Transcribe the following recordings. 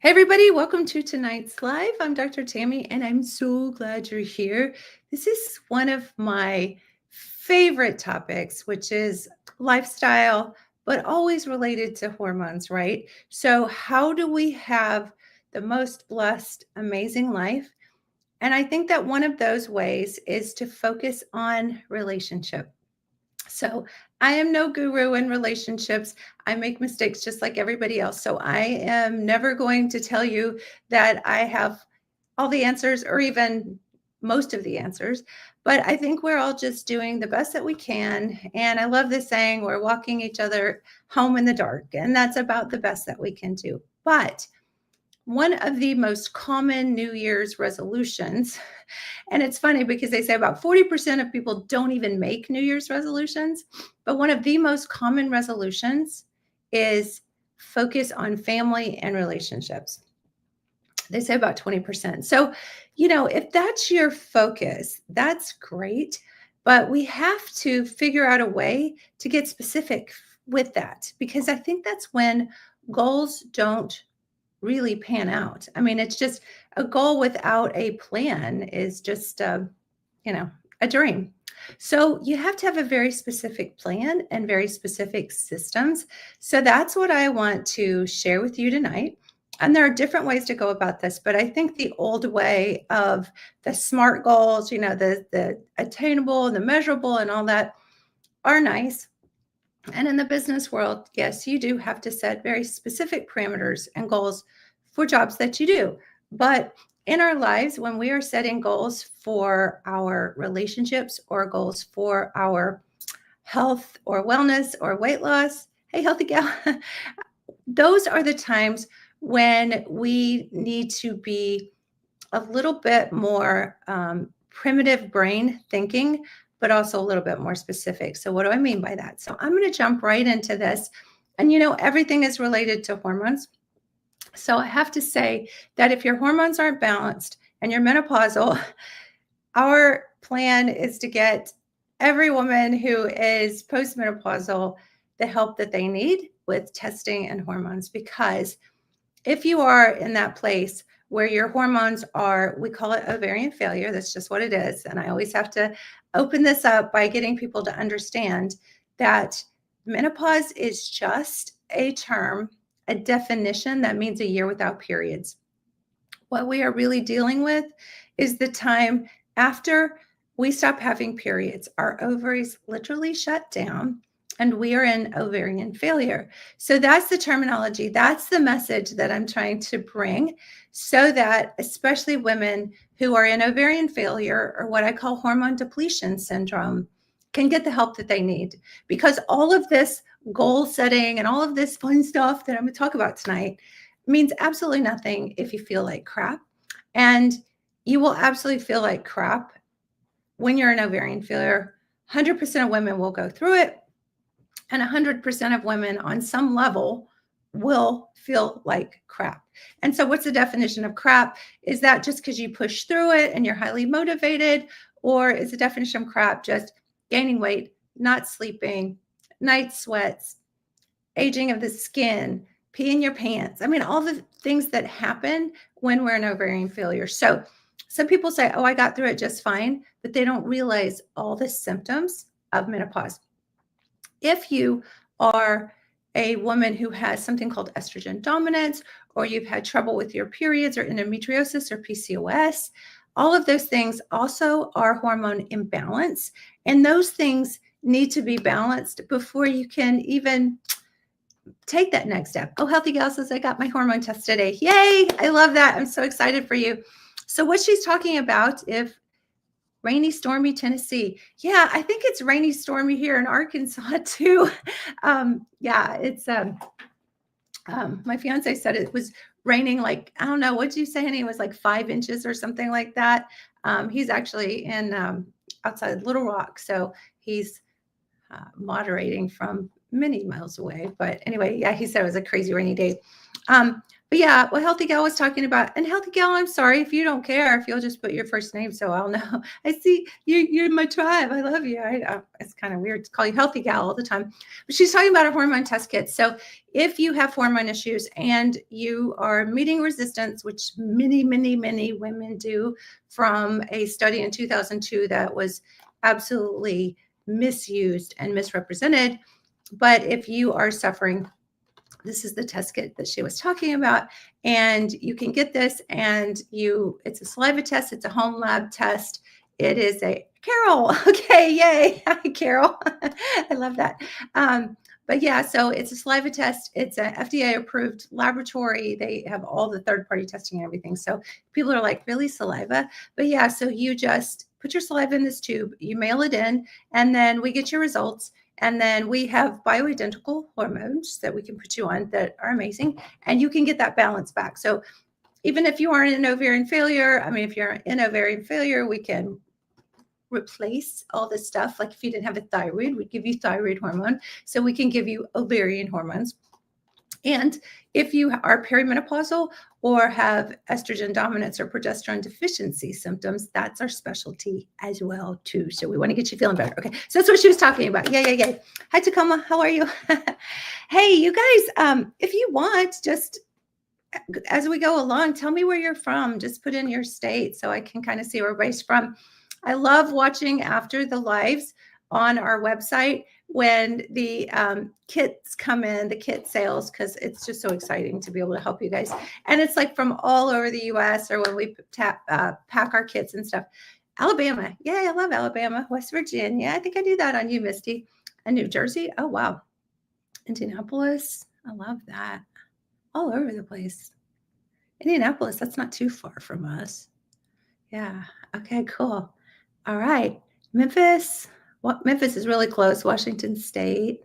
Hey, everybody, welcome to tonight's live. I'm Dr. Tammy, and I'm so glad you're here. This is one of my favorite topics, which is lifestyle, but always related to hormones, right? So, how do we have the most blessed, amazing life? And I think that one of those ways is to focus on relationship. So I am no guru in relationships. I make mistakes just like everybody else. So I am never going to tell you that I have all the answers or even most of the answers. But I think we're all just doing the best that we can. And I love this saying, we're walking each other home in the dark. And that's about the best that we can do. But one of the most common New Year's resolutions, and it's funny because they say about 40% of people don't even make New Year's resolutions, but one of the most common resolutions is focus on family and relationships. They say about 20%. So, if that's your focus, that's great, but we have to figure out a way to get specific with that because I think that's when goals don't really pan out. I mean, it's just a goal without a plan is just, you know, a dream. So you have to have a very specific plan and very specific systems. So that's what I want to share with you tonight. And there are different ways to go about this, but I think the old way of the SMART goals, the attainable and the measurable and all that are nice. And in the business world, yes, you do have to set very specific parameters and goals for jobs that you do. But in our lives, when we are setting goals for our relationships or goals for our health or wellness or weight loss, hey, healthy gal, those are the times when we need to be a little bit more primitive brain thinking, but also a little bit more specific. So, what do I mean by that? So, I'm going to jump right into this. And everything is related to hormones. So, I have to say that if your hormones aren't balanced and you're menopausal, our plan is to get every woman who is postmenopausal the help that they need with testing and hormones because if you are in that place where your hormones are, we call it ovarian failure. That's just what it is. And I always have to open this up by getting people to understand that menopause is just a term, a definition that means a year without periods. What we are really dealing with is the time after we stop having periods. Our ovaries literally shut down and we are in ovarian failure. So that's the terminology. That's the message that I'm trying to bring so that especially women who are in ovarian failure or what I call hormone depletion syndrome can get the help that they need. Because all of this goal setting and all of this fun stuff that I'm going to talk about tonight means absolutely nothing if you feel like crap. And you will absolutely feel like crap when you're in ovarian failure. 100% of women will go through it. And 100% of women on some level will feel like crap. And so, what's the definition of crap? Is that just because you push through it and you're highly motivated? Or is the definition of crap just gaining weight, not sleeping, night sweats, aging of the skin, peeing your pants? I mean, all the things that happen when we're in ovarian failure. So, some people say, oh, I got through it just fine, but they don't realize all the symptoms of menopause. If you are a woman who has something called estrogen dominance, or you've had trouble with your periods or endometriosis or PCOS, all of those things also are hormone imbalance. And those things need to be balanced before you can even take that next step. Oh, Healthy Gal says, I got my hormone test today. Yay. I love that. I'm so excited for you. So what she's talking about, if rainy, stormy Tennessee. Yeah, I think it's rainy, stormy here in Arkansas too. Yeah, it's my fiance said it was raining like, I don't know, what did you say, honey? It was like 5 inches or something like that. He's actually in outside Little Rock, so he's moderating from many miles away. But anyway, yeah, he said it was a crazy rainy day. But yeah, what Healthy Gal was talking about, and Healthy Gal, I'm sorry if you don't care, if you'll just put your first name so I'll know. I see you're in my tribe. I love you. It's kind of weird to call you Healthy Gal all the time. But she's talking about a hormone test kit. So if you have hormone issues and you are meeting resistance, which many, many, many women do, from a study in 2002 that was absolutely misused and misrepresented. But if you are suffering, this is the test kit that she was talking about, and you can get this, and it's a saliva test, it's a home lab test. It is a Carol. Okay, yay. Hi, Carol. I love that. But yeah, so it's a saliva test. It's an FDA approved laboratory. They have all the third party testing and everything. So people are like, really, saliva? But yeah, so you just put your saliva in this tube, you mail it in, and then we get your results. And then we have bioidentical hormones that we can put you on that are amazing. And you can get that balance back. So even if you aren't in ovarian failure, I mean, if you're in ovarian failure, we can replace all this stuff. Like if you didn't have a thyroid, we'd give you thyroid hormone. So we can give you ovarian hormones. And if you are perimenopausal or have estrogen dominance or progesterone deficiency symptoms, that's our specialty as well too. So we want to get you feeling better. Okay, so that's what she was talking about. Yay. Hi, Tacoma. How are you? Hey, you guys, if you want, just as we go along, tell me where you're from. Just put in your state so I can kind of see where everybody's from. I love watching after the lives on our website when the kits come in, the kit sales, because it's just so exciting to be able to help you guys. And it's like from all over the US, or when we pack our kits and stuff. Alabama. Yay, I love Alabama. West Virginia. I think I do that on you, Misty. And New Jersey. Oh, wow. Indianapolis. I love that. All over the place. Indianapolis, that's not too far from us. Yeah. Okay, cool. All right. Memphis. Memphis is really close. Washington State.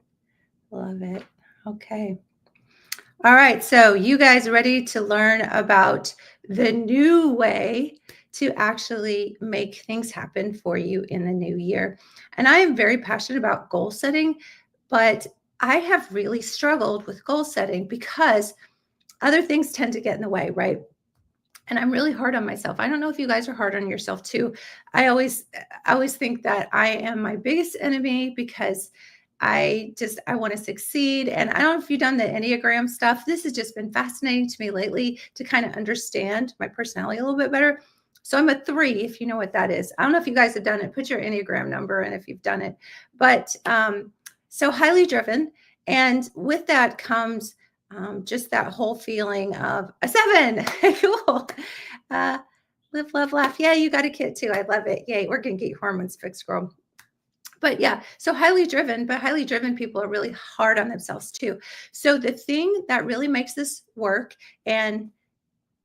Love it. Okay. All right. So you guys ready to learn about the new way to actually make things happen for you in the new year? And I am very passionate about goal setting, but I have really struggled with goal setting because other things tend to get in the way, right? And I'm really hard on myself. I don't know if you guys are hard on yourself too. I always think that I am my biggest enemy because I want to succeed. And I don't know if you've done the Enneagram stuff. This has just been fascinating to me lately to kind of understand my personality a little bit better. So I'm a 3, if you know what that is. I don't know if you guys have done it. Put your Enneagram number in if you've done it. But so highly driven. And with that comes just that whole feeling of a 7. Cool. Live, love, laugh. Yeah, you got a kid too. I love it. Yay. We're going to get your hormones fixed, girl. But yeah, so highly driven, but highly driven people are really hard on themselves too. So the thing that really makes this work, and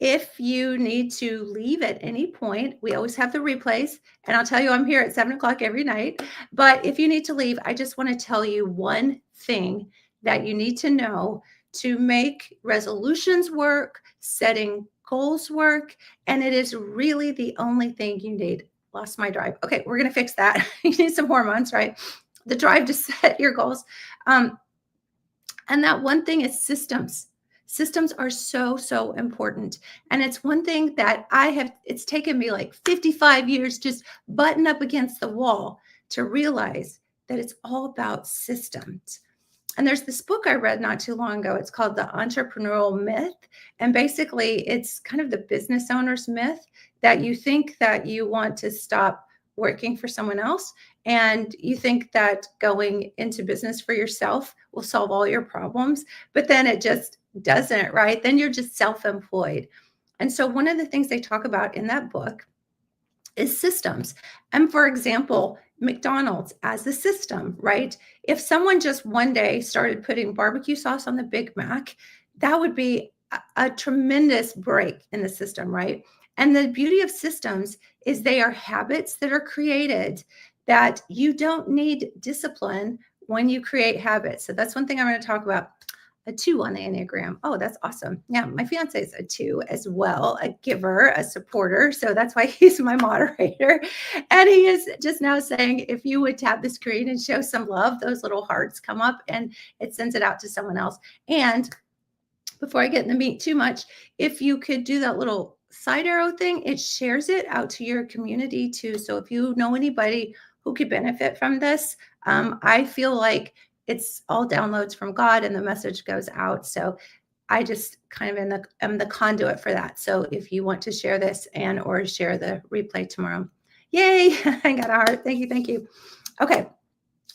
if you need to leave at any point, we always have the replays. And I'll tell you, I'm here at 7:00 every night. But if you need to leave, I just want to tell you one thing that you need to know to make resolutions work, setting goals work. And it is really the only thing you need. Lost my drive. Okay, we're going to fix that. You need some hormones, right? The drive to set your goals. And that one thing is systems. Systems are so, so important. And it's one thing that it's taken me like 55 years just button up against the wall to realize that it's all about systems. And there's this book I read not too long ago. It's called The Entrepreneurial Myth. And basically, it's kind of the business owner's myth that you think that you want to stop working for someone else. And you think that going into business for yourself will solve all your problems. But then it just doesn't, right? Then you're just self-employed. And so one of the things they talk about in that book is systems. And for example, McDonald's as a system, right? If someone just one day started putting barbecue sauce on the Big Mac, that would be a tremendous break in the system, right? And the beauty of systems is they are habits that are created that you don't need discipline when you create habits. So that's one thing I'm going to talk about. A 2 on the Enneagram. Oh, that's awesome. Yeah, my fiance is a 2 as well, a giver, a supporter. So that's why he's my moderator. And he is just now saying, if you would tap the screen and show some love, those little hearts come up and it sends it out to someone else. And before I get in the meat too much, if you could do that little side arrow thing, it shares it out to your community too. So if you know anybody who could benefit from this, I feel like it's all downloads from God and the message goes out. So I just kind of am the conduit for that. So if you want to share this and or share the replay tomorrow, yay! I got a heart. Thank you, thank you. Okay,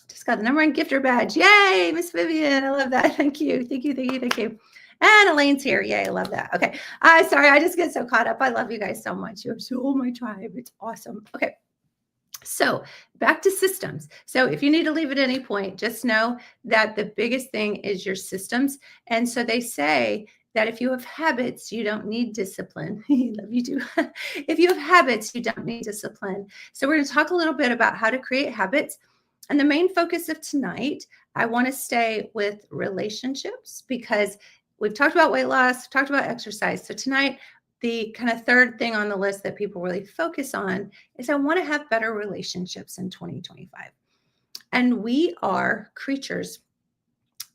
just got the #1 gifter badge. Yay, Miss Vivian, I love that. Thank you, thank you, thank you, thank you. And Elaine's here. Yay, I love that. Okay, sorry, I just get so caught up. I love you guys so much. You're so my tribe. It's awesome. Okay. So back to systems. So if you need to leave at any point, just know that the biggest thing is your systems. And so they say that if you have habits, you don't need discipline. Love you too. If you have habits, you don't need discipline. So we're going to talk a little bit about how to create habits. And the main focus of tonight, I want to stay with relationships because we've talked about weight loss, talked about exercise. So tonight, the kind of third thing on the list that people really focus on is I want to have better relationships in 2025. And we are creatures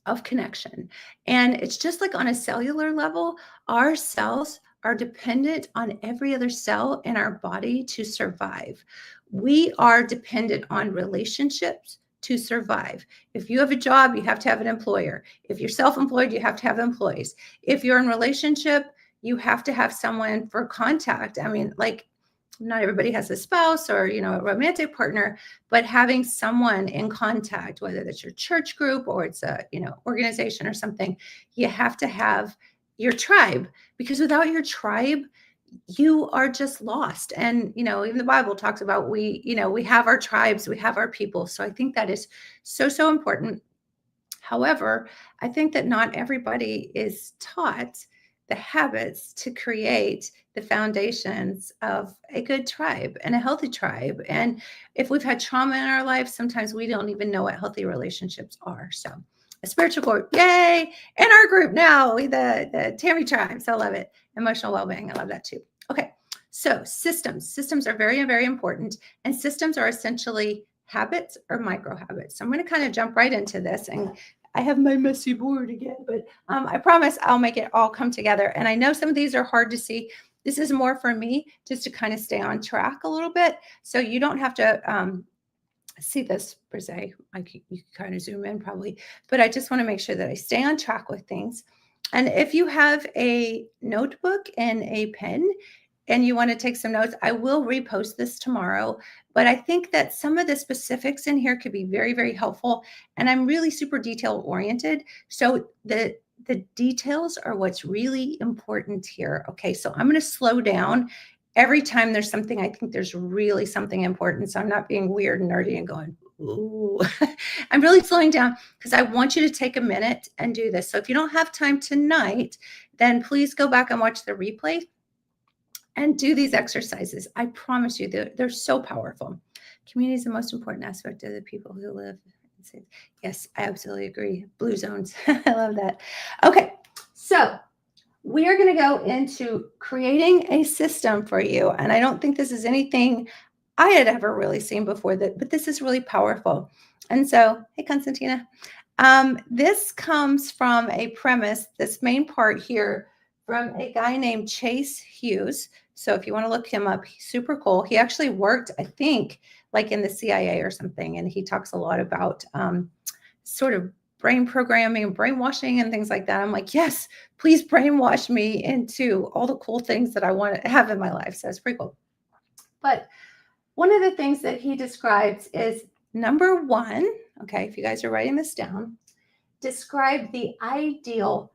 of connection. And it's just like on a cellular level, our cells are dependent on every other cell in our body to survive. We are dependent on relationships to survive. If you have a job, you have to have an employer. If you're self-employed, you have to have employees. If you're in relationship, you have to have someone for contact. I mean, like not everybody has a spouse or, a romantic partner, but having someone in contact, whether that's your church group or it's a, organization or something, you have to have your tribe because without your tribe, you are just lost. And, even the Bible talks about we have our tribes, we have our people. So I think that is so, so important. However, I think that not everybody is taught the habits to create the foundations of a good tribe and a healthy tribe. And if we've had trauma in our life, sometimes we don't even know what healthy relationships are. So a spiritual core, yay! In our group now, the Tammy tribe. So I love it. Emotional well-being. I love that too. Okay. So systems are very, very important. And systems are essentially habits or micro habits. So I'm going to kind of jump right into this, and I have my messy board again, but I promise I'll make it all come together. And I know some of these are hard to see. This is more for me just to kind of stay on track a little bit. So you don't have to see this per se. You can kind of zoom in probably, but I just want to make sure that I stay on track with things. And if you have a notebook and a pen, and you want to take some notes, I will repost this tomorrow. But I think that some of the specifics in here could be very, very helpful. And I'm really super detail oriented. So the details are what's really important here. Okay, so I'm going to slow down every time there's something I think there's really something important. So I'm not being weird and nerdy and going, ooh. I'm really slowing down because I want you to take a minute and do this. So if you don't have time tonight, then please go back and watch the replay and do these exercises. I promise you, they're so powerful. Community is the most important aspect of the people who live. Yes, I absolutely agree. Blue zones. I love that. Okay, so we are going to go into creating a system for you. And I don't think this is anything I had ever really seen before, but this is really powerful. And so, hey, Constantina, this comes from a premise, this main part here, from a guy named Chase Hughes. So if you want to look him up, he's super cool. He actually worked, I think, like in the CIA or something. And he talks a lot about sort of brain programming and brainwashing and things like that. I'm like, yes, please brainwash me into all the cool things that I want to have in my life. So it's pretty cool. But one of the things that he describes is number one, okay, if you guys are writing this down, describe the ideal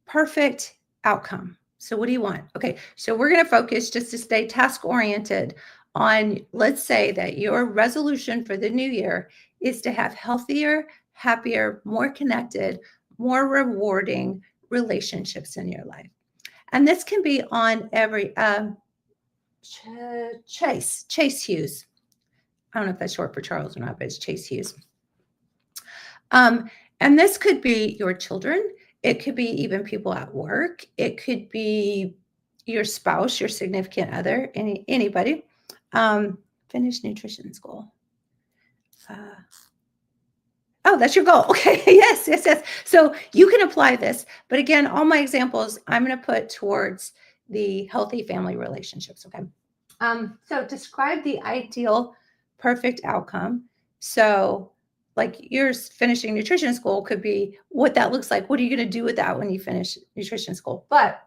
perfect outcome. So what do you want? Okay, so we're going to focus just to stay task oriented on, let's say that your resolution for the new year is to have healthier, happier, more connected, more rewarding relationships in your life. And this can be on every, Chase Hughes. I don't know if that's short for Charles or not, but it's Chase Hughes. And this could be your children. It could be even people at work. It could be your spouse, your significant other, anybody. Finish nutrition school. Oh, that's your goal. Okay. Yes, yes, yes. So you can apply this. But again, all my examples I'm going to put towards the healthy family relationships. Okay. So describe the ideal perfect outcome. So like yours finishing nutrition school could be what that looks like. What are you going to do with that when you finish nutrition school? But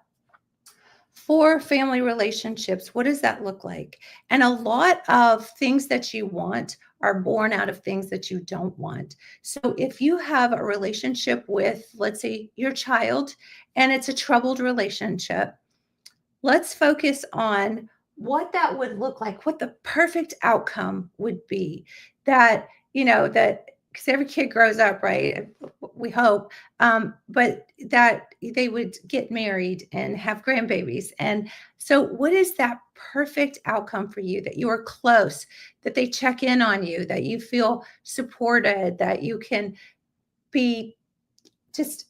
for family relationships, what does that look like? And a lot of things that you want are born out of things that you don't want. So if you have a relationship with, let's say, your child, and it's a troubled relationship, let's focus on what that would look like, what the perfect outcome would be. That, that because every kid grows up, right? We hope, but that they would get married and have grandbabies. And so, what is that perfect outcome for you? That you are close, that they check in on you, that you feel supported, that you can be just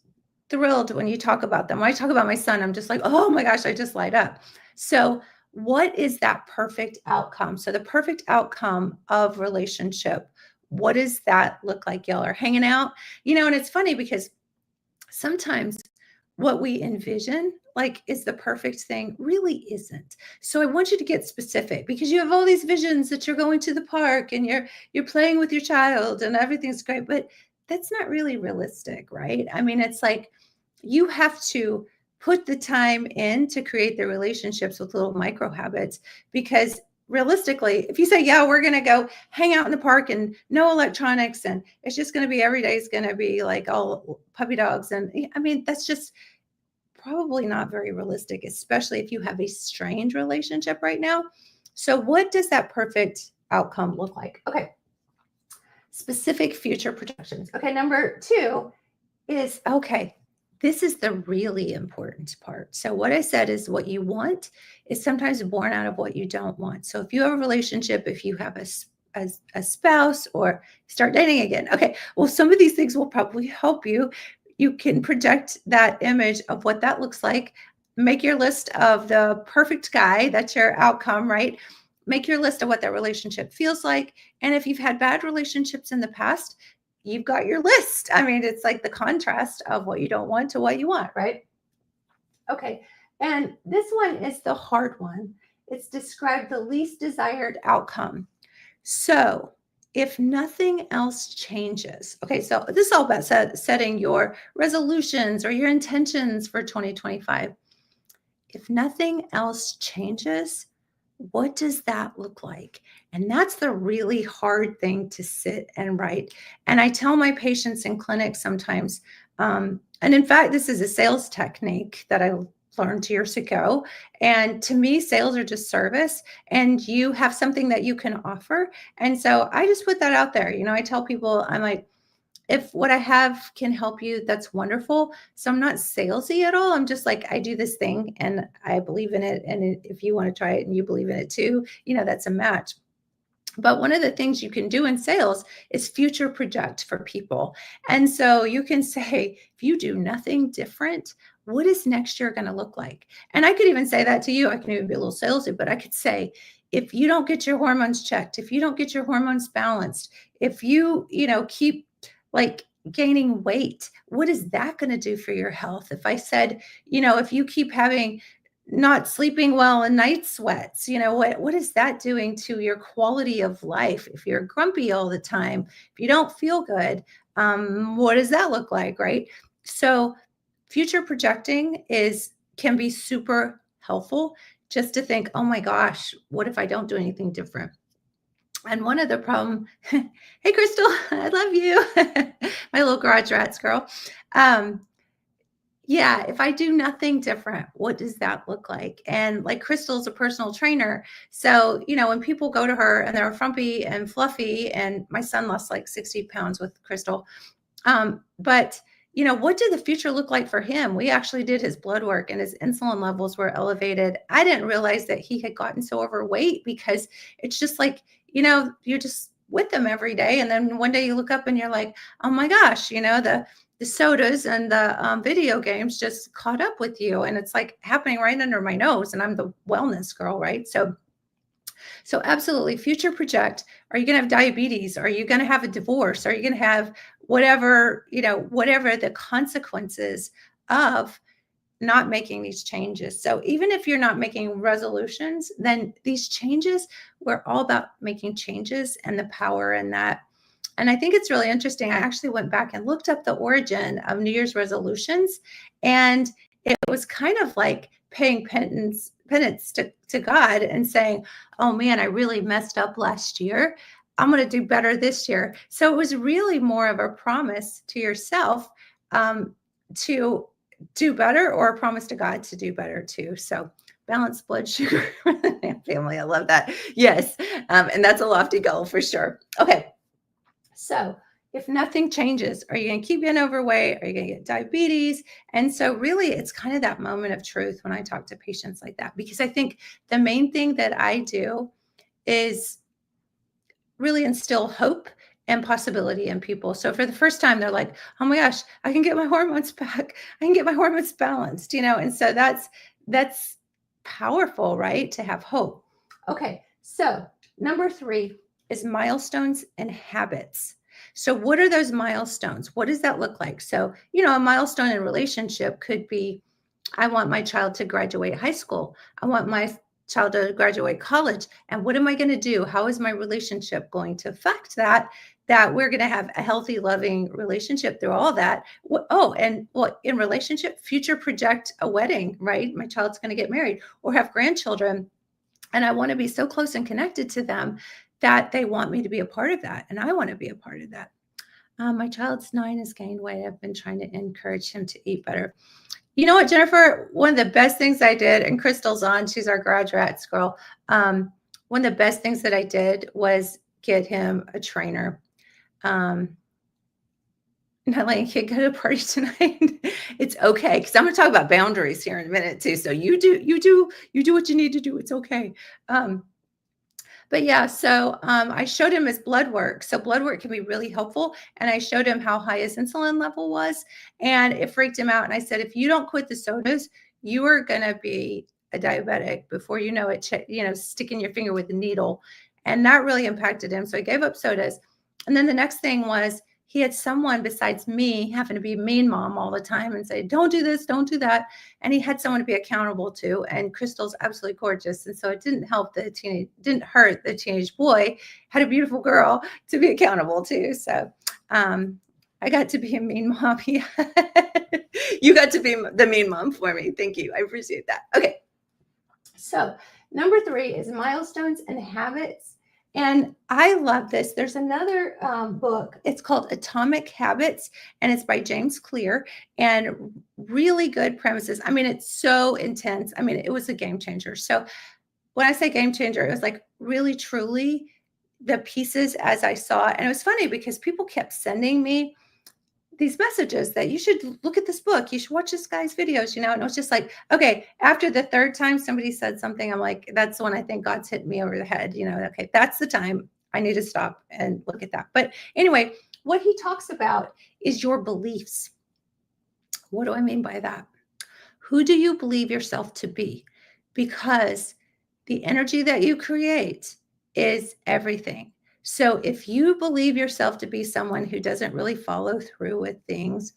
thrilled when you talk about them. When I talk about my son, I'm just like, oh my gosh, I just light up. So, what is that perfect outcome? So, the perfect outcome of relationship, what does that look like? Y'all are hanging out, and it's funny because sometimes what we envision like is the perfect thing really isn't. So I want you to get specific because you have all these visions that you're going to the park and you're playing with your child and everything's great, but that's not really realistic, right? I mean, it's like you have to put the time in to create the relationships with little micro habits because realistically, if you say, yeah, we're going to go hang out in the park and no electronics and it's just going to be every day is going to be like all puppy dogs. And I mean, that's just probably not very realistic, especially if you have a strained relationship right now. So, what does that perfect outcome look like? Okay. Specific future projections. Okay. Number two is okay. This is the really important part. So, what I said is what you want is sometimes born out of what you don't want. So, if you have a relationship, if you have a spouse or start dating again, okay, well, some of these things will probably help you. You can project that image of what that looks like. Make your list of the perfect guy. That's your outcome, right? Make your list of what that relationship feels like. And if you've had bad relationships in the past, you've got your list. I mean, it's like the contrast of what you don't want to what you want, right? Okay. And this one is the hard one. It's described the least desired outcome. So, if nothing else changes, okay, so this is all about setting your resolutions or your intentions for 2025. If nothing else changes, what does that look like? And that's the really hard thing to sit and write. And I tell my patients in clinic sometimes, and in fact, this is a sales technique that I learned years ago. And to me, sales are just service, and you have something that you can offer. And so I just put that out there. I tell people, I'm like, if what I have can help you, that's wonderful. So I'm not salesy at all. I'm just like, I do this thing and I believe in it. And if you want to try it and you believe in it too, that's a match. But one of the things you can do in sales is future project for people. And so you can say, if you do nothing different, what is next year going to look like? And I could even say that to you. I can even be a little salesy, but I could say, if you don't get your hormones checked, if you don't get your hormones balanced, if you, keep like gaining weight, what is that going to do for your health? If I said, if you keep having not sleeping well and night sweats, what is that doing to your quality of life? If you're grumpy all the time, if you don't feel good, what does that look like, right? So future projecting can be super helpful just to think, oh my gosh, what if I don't do anything different? And one of the problem, hey Crystal, I love you, my little garage rats girl. Yeah, if I do nothing different, what does that look like? And like Crystal's a personal trainer. So, when people go to her and they're frumpy and fluffy, and my son lost like 60 pounds with Crystal. But, what did the future look like for him? We actually did his blood work and his insulin levels were elevated. I didn't realize that he had gotten so overweight because it's just like, you're just with them every day. And then one day you look up and you're like, oh my gosh, the sodas and the video games just caught up with you. And it's like happening right under my nose. And I'm the wellness girl, right? So So absolutely future project. Are you going to have diabetes? Are you going to have a divorce? Are you going to have whatever, whatever the consequences of not making these changes. So even if you're not making resolutions, then these changes, we're all about making changes and the power in that. And I think it's really interesting. I actually went back and looked up the origin of New Year's resolutions, and it was kind of like paying penance to God and saying, oh man, I really messed up last year. I'm going to do better this year. So it was really more of a promise to yourself to do better, or a promise to God to do better too. So balanced blood sugar family. I love that. Yes. And that's a lofty goal for sure. Okay. So if nothing changes, are you going to keep getting overweight? Are you going to get diabetes? And so really it's kind of that moment of truth when I talk to patients like that, because I think the main thing that I do is really instill hope and possibility in people. So for the first time, they're like, oh my gosh, I can get my hormones back. I can get my hormones balanced, And so that's powerful, right? To have hope. Okay. So number 3 is milestones and habits. So what are those milestones? What does that look like? So, a milestone in a relationship could be, I want my child to graduate high school. I want my child to graduate college. And what am I going to do? How is my relationship going to affect that? That we're going to have a healthy, loving relationship through all that. And in relationship, future project a wedding, right? My child's going to get married or have grandchildren. And I want to be so close and connected to them that they want me to be a part of that. And I want to be a part of that. My child's 9, has gained weight. I've been trying to encourage him to eat better. You know what, Jennifer? One of the best things I did, and Crystal's on, she's our graduates girl. One of the best things that I did was get him a trainer. Not letting a kid go to a party tonight. It's okay, because I'm going to talk about boundaries here in a minute too. So you do what you need to do. It's okay. But yeah, so I showed him his blood work. So blood work can be really helpful. And I showed him how high his insulin level was. And it freaked him out. And I said, if you don't quit the sodas, you are going to be a diabetic before you know it, sticking your finger with a needle. And that really impacted him. So he gave up sodas. And then the next thing was, he had someone besides me having to be a mean mom all the time and say, don't do this, don't do that. And he had someone to be accountable to. And Crystal's absolutely gorgeous. And so it didn't hurt the teenage boy, had a beautiful girl to be accountable to. So I got to be a mean mom. You got to be the mean mom for me. Thank you. I appreciate that. Okay. So number 3 is milestones and habits. And I love this. There's another book. It's called Atomic Habits, and it's by James Clear, and really good premises. I mean, it's so intense. I mean, it was a game changer. So when I say game changer, it was like really, truly the pieces as I saw it. And it was funny because people kept sending me these messages that you should look at this book. You should watch this guy's videos, and it was just like, okay, after the 3rd time somebody said something, I'm like, that's when I think God's hit me over the head, okay, that's the time I need to stop and look at that. But anyway, what he talks about is your beliefs. What do I mean by that? Who do you believe yourself to be? Because the energy that you create is everything. So if you believe yourself to be someone who doesn't really follow through with things,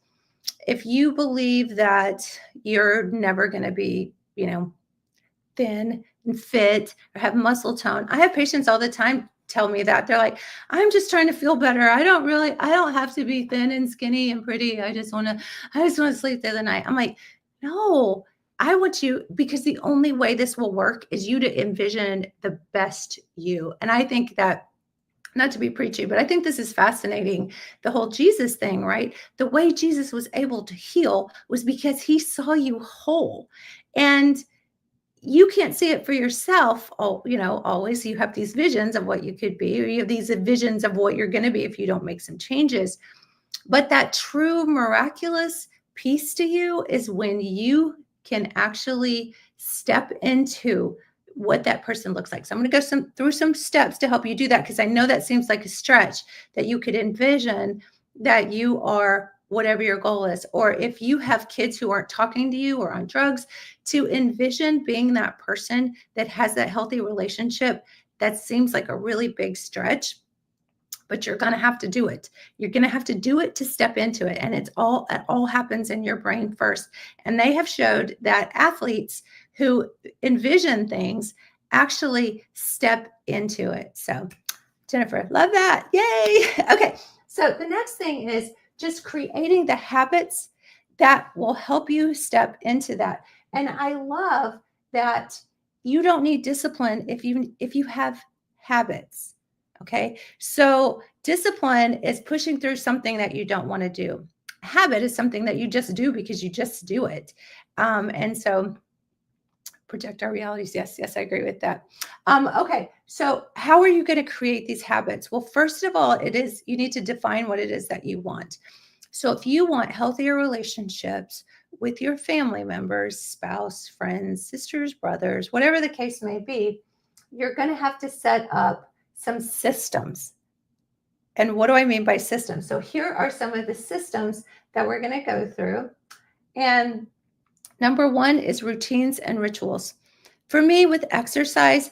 if you believe that you're never going to be, thin and fit or have muscle tone. I have patients all the time tell me that. They're like, I'm just trying to feel better. I don't have to be thin and skinny and pretty. I just want to sleep through the night. I'm like, no, I want you, because the only way this will work is you to envision the best you. And I think that, not to be preachy, but I think this is fascinating. The whole Jesus thing, right? The way Jesus was able to heal was because he saw you whole. And you can't see it for yourself. Always you have these visions of what you could be, or you have these visions of what you're going to be if you don't make some changes. But that true miraculous piece to you is when you can actually step into what that person looks like. So I'm going to go through some steps to help you do that, because I know that seems like a stretch, that you could envision that you are whatever your goal is. Or if you have kids who aren't talking to you or on drugs, to envision being that person that has that healthy relationship That seems like a really big stretch, but you're going to have to do it. You're going to have to do it to step into it. And it all happens in your brain first. And they have showed that athletes who envision things actually step into it. So, Jennifer, love that. Yay. Okay. So the next thing is just creating the habits that will help you step into that. And I love that you don't need discipline if you have habits. Okay. So discipline is pushing through something that you don't want to do. Habit is something that you just do because you just do it. And so project our realities. Yes, yes, I agree with that. Okay, so how are you going to create these habits? Well, first of all, it is you need to define what it is that you want. So if you want healthier relationships with your family members, spouse, friends, sisters, brothers, whatever the case may be, you're going to have to set up some systems. And what do I mean by systems? So here are some of the systems that we're going to go through. And number one is routines and rituals. For me, with exercise,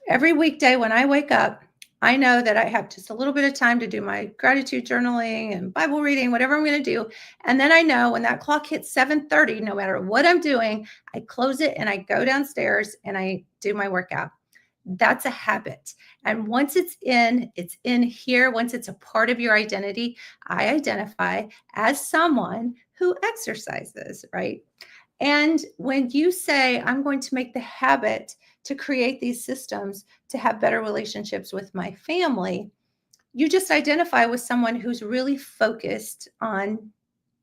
every weekday when I wake up, I know that I have just a little bit of time to do my gratitude journaling and Bible reading, whatever I'm going to do. And then I know when that clock hits 7:30, no matter what I'm doing, I close it and I go downstairs and I do my workout. That's a habit. And once it's in here. Once it's a part of your identity, I identify as someone who exercises, right? And when you say, I'm going to make the habit to create these systems to have better relationships with my family, you just identify with someone who's really focused on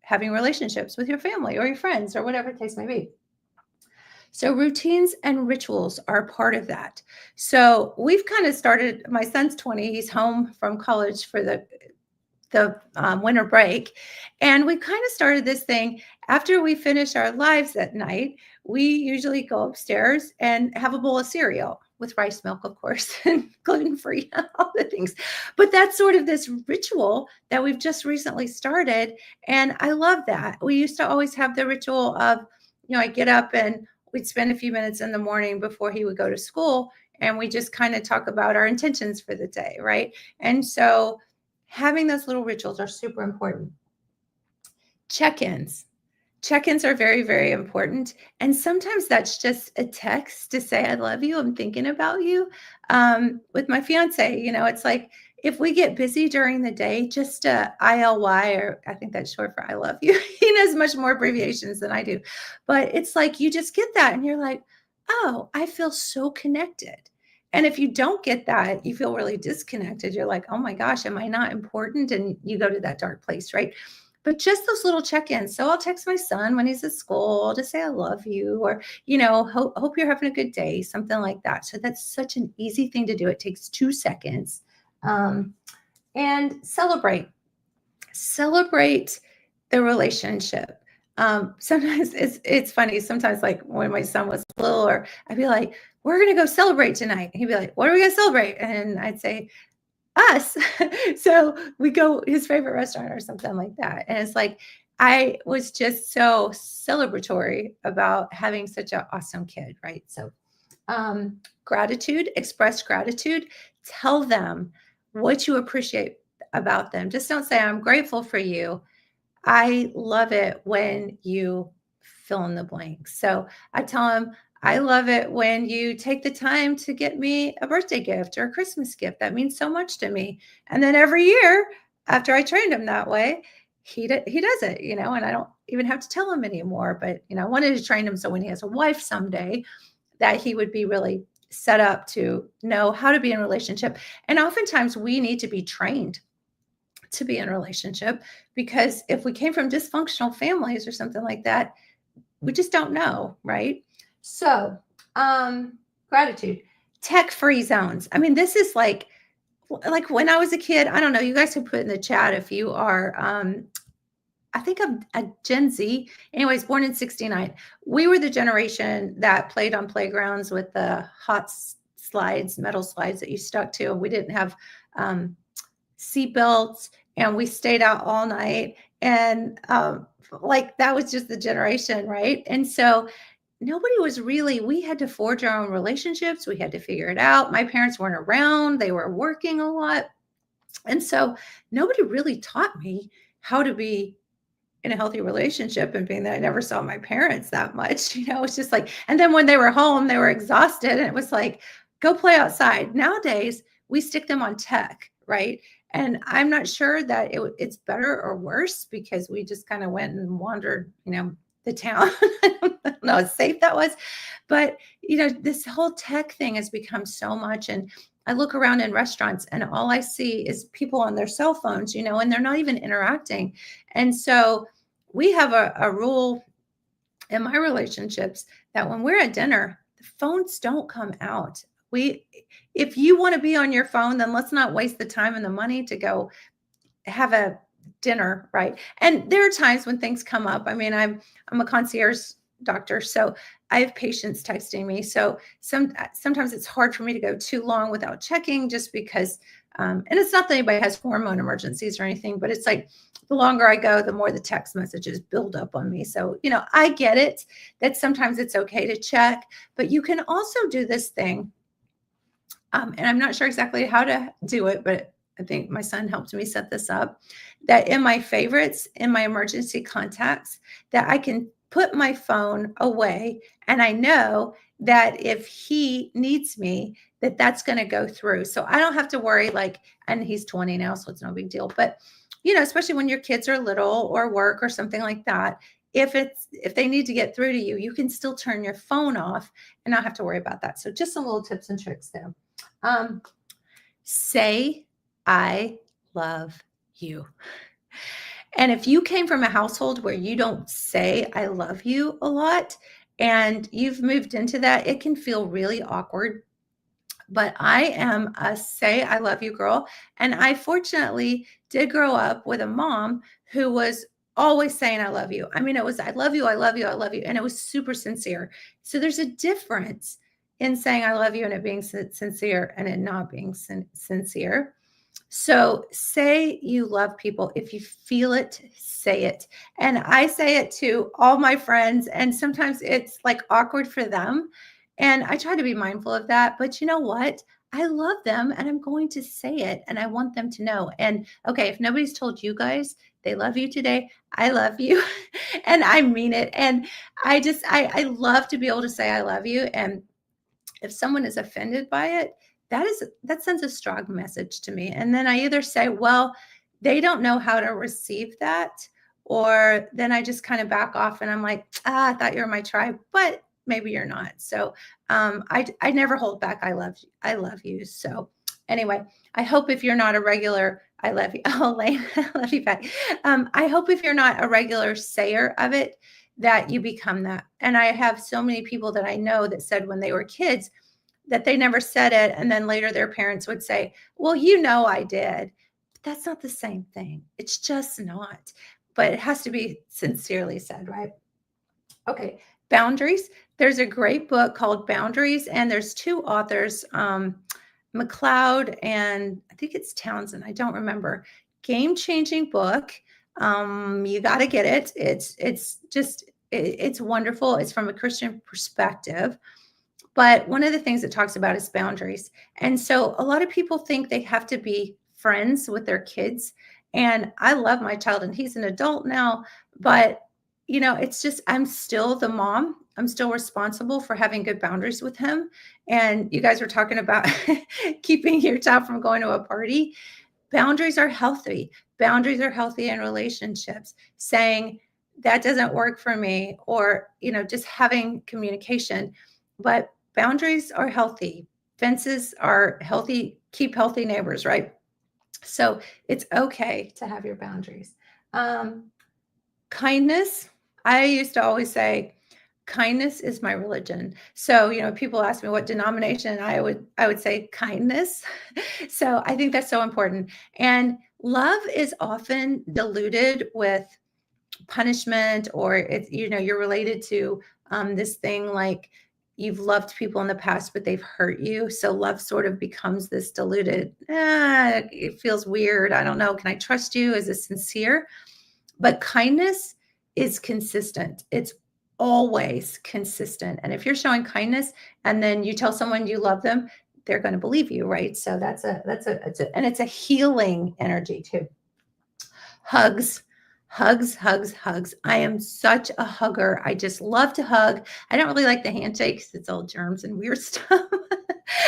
having relationships with your family or your friends or whatever the case may be. So routines and rituals are part of that. So we've kind of started, my son's 20, he's home from college for the winter break. And we kind of started this thing after we finish our lives at night. We usually go upstairs and have a bowl of cereal with rice milk, of course, and gluten free, all the things. But that's sort of this ritual that we've just recently started. And I love that. We used to always have the ritual of, I get up and we'd spend a few minutes in the morning before he would go to school. And we just kind of talk about our intentions for the day, right? And so having those little rituals are super important. Check-ins. Check-ins are very, very important. And sometimes that's just a text to say, I love you. I'm thinking about you. With my fiance, it's like if we get busy during the day, just ILY, or I think that's short for I love you. He knows much more abbreviations than I do. But it's like you just get that and you're like, oh, I feel so connected. And if you don't get that, you feel really disconnected. You're like, oh my gosh, am I not important? And you go to that dark place, right? But just those little check-ins. So I'll text my son when he's at school to say I love you, or hope you're having a good day, something like that. So that's such an easy thing to do. It takes 2 seconds. And celebrate the relationship. Sometimes it's funny. Sometimes, like when my son was little, or I'd be like, "We're gonna go celebrate tonight." He'd be like, "What are we gonna celebrate?" And I'd say, "Us." So we go his favorite restaurant or something like that. And it's like I was just so celebratory about having such an awesome kid, right? So gratitude, express gratitude, tell them what you appreciate about them. Just don't say, I'm grateful for you. I love it when you fill in the blanks. So I tell them, I love it when you take the time to get me a birthday gift or a Christmas gift. That means so much to me. And then every year, after I trained him that way, he does it, and I don't even have to tell him anymore. But, I wanted to train him so when he has a wife someday, that he would be really set up to know how to be in a relationship. And oftentimes we need to be trained to be in a relationship, because if we came from dysfunctional families or something like that, we just don't know, right? So, gratitude, tech-free zones. I mean, this is like when I was a kid, I don't know, you guys can put in the chat if you are I think I'm a Gen Z. Anyways, born in 69. We were the generation that played on playgrounds with the hot slides, metal slides that you stuck to. We didn't have seat belts, and we stayed out all night. And like that was just the generation, right? And so nobody was really, we had to forge our own relationships. We had to figure it out. My parents weren't around, they were working a lot. And so nobody really taught me how to be in a healthy relationship, and being that I never saw my parents that much, it's just like, and then when they were home, they were exhausted and it was like, go play outside. Nowadays, we stick them on tech, right? And I'm not sure that it's better or worse because we just kind of went and wandered, the town. I don't know how safe that was. But, this whole tech thing has become so much. And I look around in restaurants and all I see is people on their cell phones, and they're not even interacting. And so we have a rule in my relationships that when we're at dinner, the phones don't come out. If you want to be on your phone, then let's not waste the time and the money to go have a dinner, right? And there are times when things come up. I mean, I'm a concierge doctor, so I have patients texting me. So sometimes it's hard for me to go too long without checking, just because. And it's not that anybody has hormone emergencies or anything, but it's like the longer I go, the more the text messages build up on me. So I get it that sometimes it's okay to check, but you can also do this thing. And I'm not sure exactly how to do it, but I think my son helped me set this up, that in my favorites, in my emergency contacts, that I can put my phone away. And I know that if he needs me, that's going to go through. So I don't have to worry, and he's 20 now, so it's no big deal. But, especially when your kids are little or work or something like that, if they need to get through to you, you can still turn your phone off and not have to worry about that. So just some little tips and tricks there. Say, I love you. And if you came from a household where you don't say, I love you a lot, and you've moved into that, it can feel really awkward. But I am a say, I love you girl. And I fortunately did grow up with a mom who was always saying, I love you. I mean, it was, I love you, I love you, I love you. And it was super sincere. So there's a difference in saying I love you and it being sincere and it not being sincere. So say you love people. If you feel it, say it. And I say it to all my friends, and sometimes it's like awkward for them. And I try to be mindful of that. But you know what? I love them and I'm going to say it and I want them to know. And okay, if nobody's told you guys they love you today, I love you and I mean it. And I love to be able to say I love you. And if someone is offended by it, that sends a strong message to me. And then I either say, well, they don't know how to receive that, or then I just kind of back off and I'm like, I thought you were my tribe, but maybe you're not. So I never hold back. I love you. So anyway, I hope if you're not a regular, I love you. Oh, Lane, I love you back. I hope if you're not a regular sayer of it, that you become that. And I have so many people that I know that said when they were kids that they never said it. And then later their parents would say, well, I did. But that's not the same thing. It's just not. But it has to be sincerely said, right? Okay. Boundaries. There's a great book called Boundaries, and there's two authors, McLeod and I think it's Townsend. I don't remember. Game-changing book. You got to get it. It's wonderful. It's from a Christian perspective. But one of the things it talks about is boundaries. And so a lot of people think they have to be friends with their kids. And I love my child and he's an adult now, but it's just, I'm still the mom. I'm still responsible for having good boundaries with him. And you guys were talking about keeping your child from going to a party. Boundaries are healthy. Boundaries are healthy in relationships. Saying that doesn't work for me, or, just having communication. But boundaries are healthy. Fences are healthy, keep healthy neighbors, right? So it's okay to have your boundaries. Kindness. I used to always say, kindness is my religion. So, people ask me what denomination, I would say kindness. So I think that's so important. And love is often diluted with punishment, or it's, you're related to this thing like you've loved people in the past, but they've hurt you. So love sort of becomes this diluted, it feels weird. I don't know. Can I trust you? Is this sincere? But kindness is consistent. It's always consistent. And if you're showing kindness and then you tell someone you love them, they're going to believe you, right? So and it's a healing energy too. Hugs, hugs, hugs, hugs. I am such a hugger. I just love to hug. I don't really like the handshake because it's all germs and weird stuff.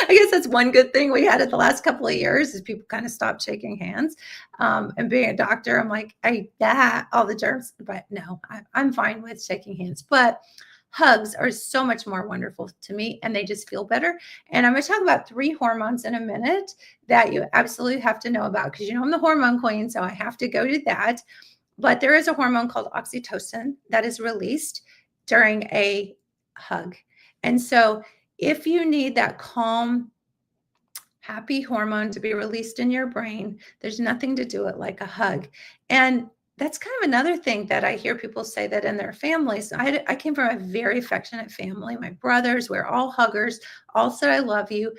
I guess that's one good thing we had in the last couple of years is people kind of stopped shaking hands. And being a doctor, I'm like, all the germs, but no, I'm fine with shaking hands. But hugs are so much more wonderful to me and they just feel better. And I'm going to talk about 3 hormones in a minute that you absolutely have to know about because I'm the hormone queen, so I have to go to that. But there is a hormone called oxytocin that is released during a hug. And so if you need that calm, happy hormone to be released in your brain, there's nothing to do it like a hug. And that's kind of another thing that I hear people say that in their families. I came from a very affectionate family. My brothers, we're all huggers, all said, I love you.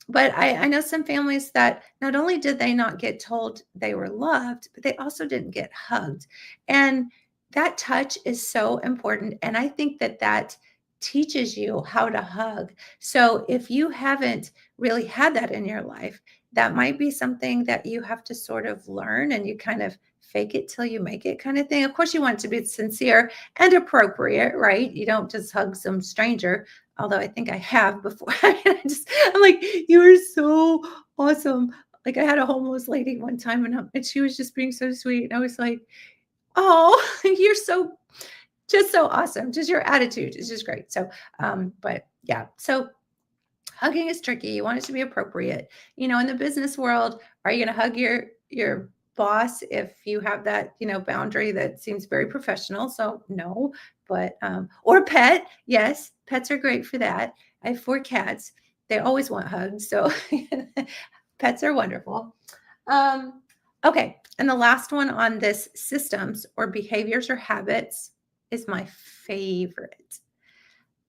But I know some families that not only did they not get told they were loved, but they also didn't get hugged. And that touch is so important. And I think that teaches you how to hug. So if you haven't really had that in your life, that might be something that you have to sort of learn and you kind of fake it till you make it kind of thing. Of course, you want it to be sincere and appropriate, right? You don't just hug some stranger, although I think I have before. I'm like, you are so awesome. Like I had a homeless lady one time and she was just being so sweet. And I was like, oh, you're just so awesome. Just your attitude is just great. So, but yeah, so hugging is tricky. You want it to be appropriate. In the business world, are you going to hug your boss if you have that, boundary that seems very professional? So no, but or pet. Yes, pets are great for that. I have 4 cats. They always want hugs. So pets are wonderful. Okay. And the last one on this systems or behaviors or habits is my favorite.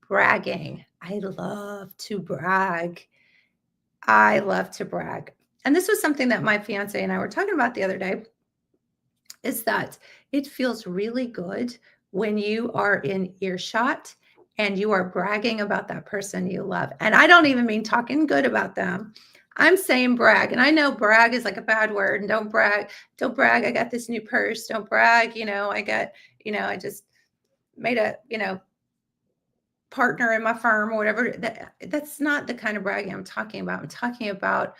Bragging. I love to brag. I love to brag. And this was something that my fiance and I were talking about the other day is that it feels really good when you are in earshot and you are bragging about that person you love. And I don't even mean talking good about them. I'm saying brag. And I know brag is like a bad word and don't brag. Don't brag. I got this new purse. Don't brag. I just made a, partner in my firm or whatever. That's not the kind of bragging I'm talking about. I'm talking about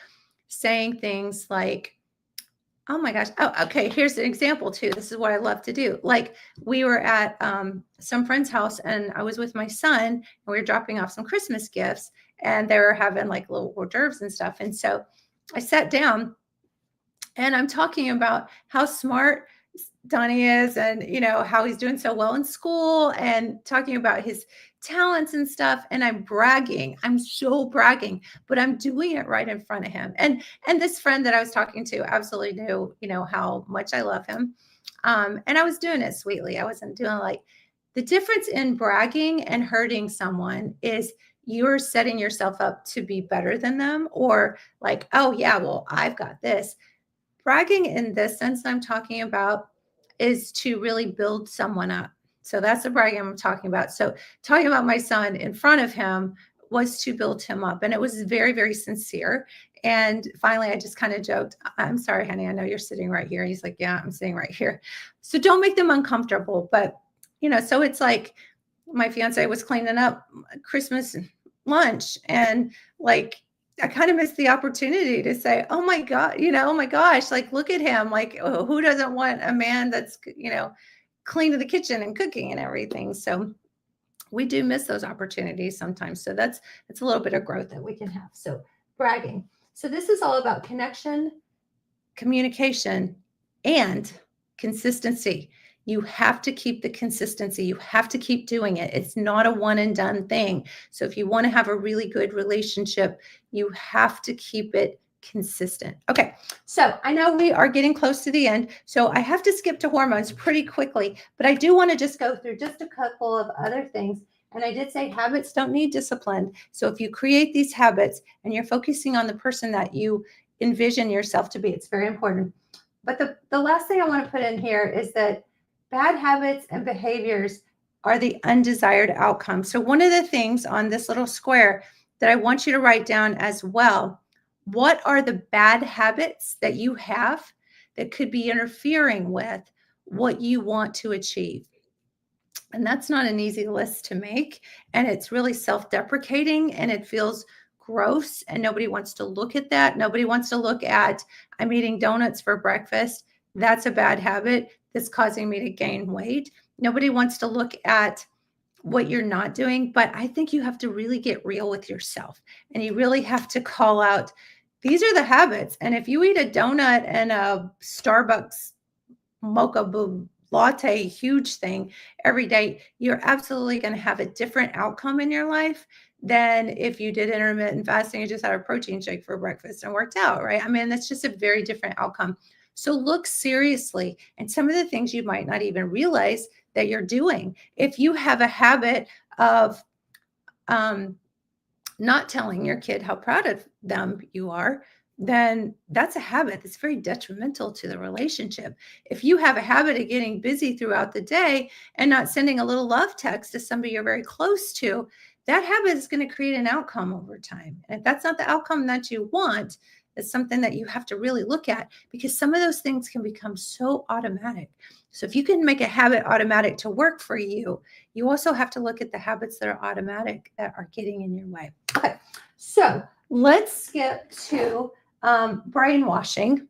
saying things like, oh my gosh. Oh, okay. Here's an example too. This is what I love to do. Like we were at some friend's house and I was with my son and we were dropping off some Christmas gifts and they were having like little hors d'oeuvres and stuff. And so I sat down and I'm talking about how smart Donnie is and, how he's doing so well in school and talking about his talents and stuff. And I'm bragging. I'm so bragging, but I'm doing it right in front of him. And this friend that I was talking to absolutely knew, how much I love him. And I was doing it sweetly. I wasn't doing like the difference in bragging and hurting someone is you're setting yourself up to be better than them or like, oh yeah, well, I've got this. Bragging in this sense I'm talking about is to really build someone up. So that's the bragging I'm talking about. So talking about my son in front of him was to build him up. And it was very, very sincere. And finally, I just kind of joked, I'm sorry, honey, I know you're sitting right here. And he's like, yeah, I'm sitting right here. So don't make them uncomfortable. But, so it's like my fiance was cleaning up Christmas lunch and like, I kind of missed the opportunity to say, oh my God, oh my gosh, like, look at him. Like, oh, who doesn't want a man that's, clean to the kitchen and cooking and everything. So we do miss those opportunities sometimes. So it's a little bit of growth that we can have. So bragging. So this is all about connection, communication, and consistency. You have to keep the consistency. You have to keep doing it. It's not a one and done thing. So if you want to have a really good relationship, you have to keep it consistent. Okay. So I know we are getting close to the end. So I have to skip to hormones pretty quickly, but I do want to just go through just a couple of other things. And I did say habits don't need discipline. So if you create these habits and you're focusing on the person that you envision yourself to be, it's very important. But the last thing I want to put in here is that bad habits and behaviors are the undesired outcomes. So one of the things on this little square that I want you to write down as well, what are the bad habits that you have that could be interfering with what you want to achieve? And that's not an easy list to make. And it's really self deprecating and it feels gross. And nobody wants to look at that. Nobody wants to look at, I'm eating donuts for breakfast. That's a bad habit that's causing me to gain weight. Nobody wants to look at what you're not doing. But I think you have to really get real with yourself and you really have to call out, these are the habits. And if you eat a donut and a Starbucks mocha latte, huge thing every day, you're absolutely going to have a different outcome in your life than if you did intermittent fasting and just had a protein shake for breakfast and worked out, right? I mean, that's just a very different outcome. So look seriously. And some of the things you might not even realize that you're doing. If you have a habit of not telling your kid how proud of them you are, then that's a habit that's very detrimental to the relationship. If you have a habit of getting busy throughout the day and not sending a little love text to somebody you're very close to, that habit is going to create an outcome over time. And if that's not the outcome that you want, it's something that you have to really look at because some of those things can become so automatic. So if you can make a habit automatic to work for you, you also have to look at the habits that are automatic that are getting in your way. Okay, so let's get to brainwashing,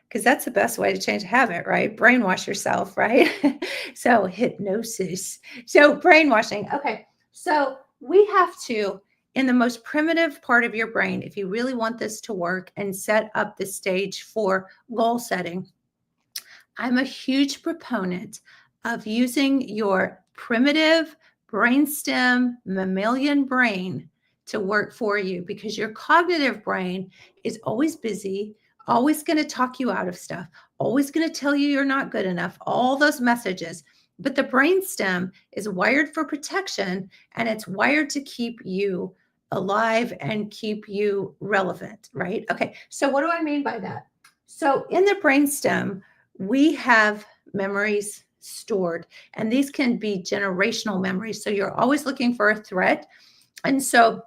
because that's the best way to change a habit, right? Brainwash yourself, right? So hypnosis. So brainwashing. Okay, so we have to, in the most primitive part of your brain, if you really want this to work and set up the stage for goal setting, I'm a huge proponent of using your primitive brainstem mammalian brain to work for you because your cognitive brain is always busy, always going to talk you out of stuff, always going to tell you you're not good enough, all those messages. But the brainstem is wired for protection and it's wired to keep you alive and keep you relevant, right? Okay, so what do I mean by that? So in the brainstem, we have memories stored, and these can be generational memories. So you're always looking for a threat. And so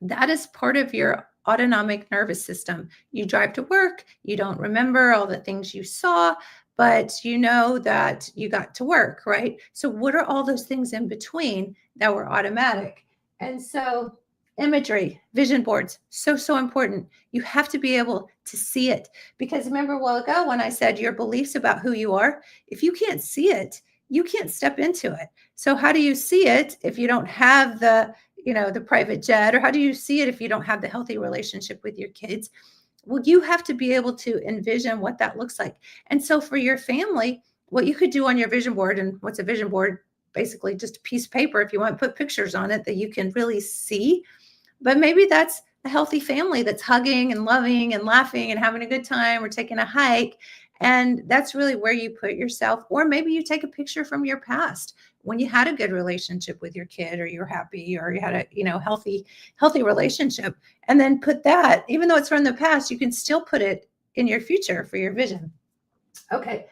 that is part of your autonomic nervous system. You drive to work, you don't remember all the things you saw, but you know that you got to work, right? So, what are all those things in between that were automatic? And so, imagery, vision boards, so important. You have to be able to see it because remember a while ago when I said your beliefs about who you are, if you can't see it, you can't step into it. So, how do you see it if you don't have the private jet, or how do you see it if you don't have the healthy relationship with your kids? Well, you have to be able to envision what that looks like. And so for your family, what you could do on your vision board, and what's a vision board? Basically just a piece of paper if you want to put pictures on it that you can really see. But maybe that's a healthy family that's hugging and loving and laughing and having a good time or taking a hike. And that's really where you put yourself. Or maybe you take a picture from your past when you had a good relationship with your kid, or you're happy, or you had a healthy relationship, and then put that, even though it's from the past, you can still put it in your future for your vision. Okay.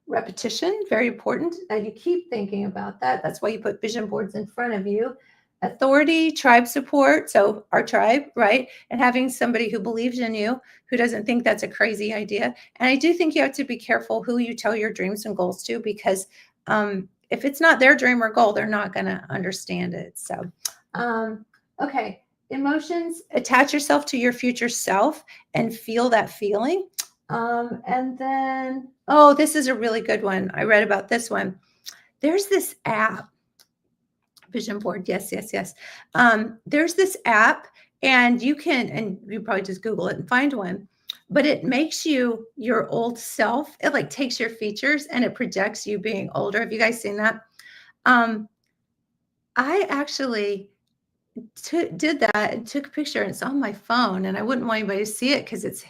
Repetition, very important that you keep thinking about that. That's why you put vision boards in front of you. Authority, tribe support. So our tribe, right? And having somebody who believes in you, who doesn't think that's a crazy idea. And I do think you have to be careful who you tell your dreams and goals to, because if it's not their dream or goal, they're not going to understand it. So, okay. Emotions, attach yourself to your future self and feel that feeling. And then, this is a really good one. I read about this one. There's this app, vision board. Yes. There's this app, and you probably just Google it and find one, but it makes you your old self. It like takes your features and it projects you being older. Have you guys seen that? I actually did that and took a picture, and it's on my phone, and I wouldn't want anybody to see it because it's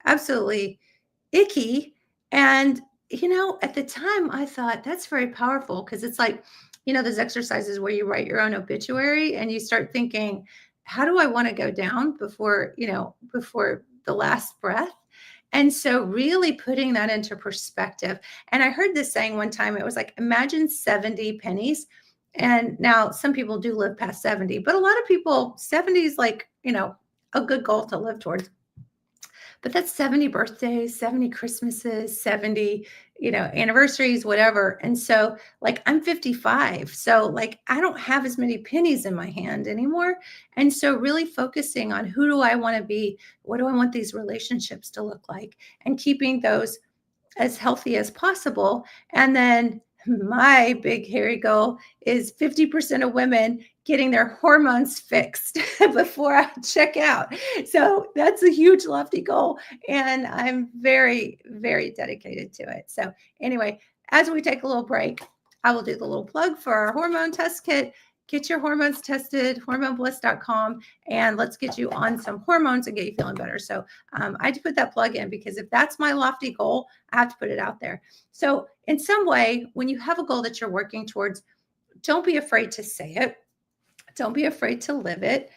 absolutely icky. And, at the time I thought that's very powerful because it's like, those exercises where you write your own obituary and you start thinking, how do I want to go down before the last breath? And so really putting that into perspective. And I heard this saying one time, it was like, imagine 70 pennies. And now some people do live past 70, but a lot of people, 70 is like, a good goal to live towards. But that's 70 birthdays, 70 Christmases, 70, anniversaries, whatever. And so, like, I'm 55. So, like, I don't have as many pennies in my hand anymore. And so, really focusing on who do I want to be? What do I want these relationships to look like? And keeping those as healthy as possible. And then my big hairy goal is 50% of women getting their hormones fixed before I check out. So that's a huge lofty goal. And I'm very, very dedicated to it. So, anyway, as we take a little break, I will do the little plug for our hormone test kit. Get your hormones tested, hormonebliss.com, and let's get you on some hormones and get you feeling better. So I had to put that plug in because if that's my lofty goal, I have to put it out there. So in some way, when you have a goal that you're working towards, don't be afraid to say it. Don't be afraid to live it.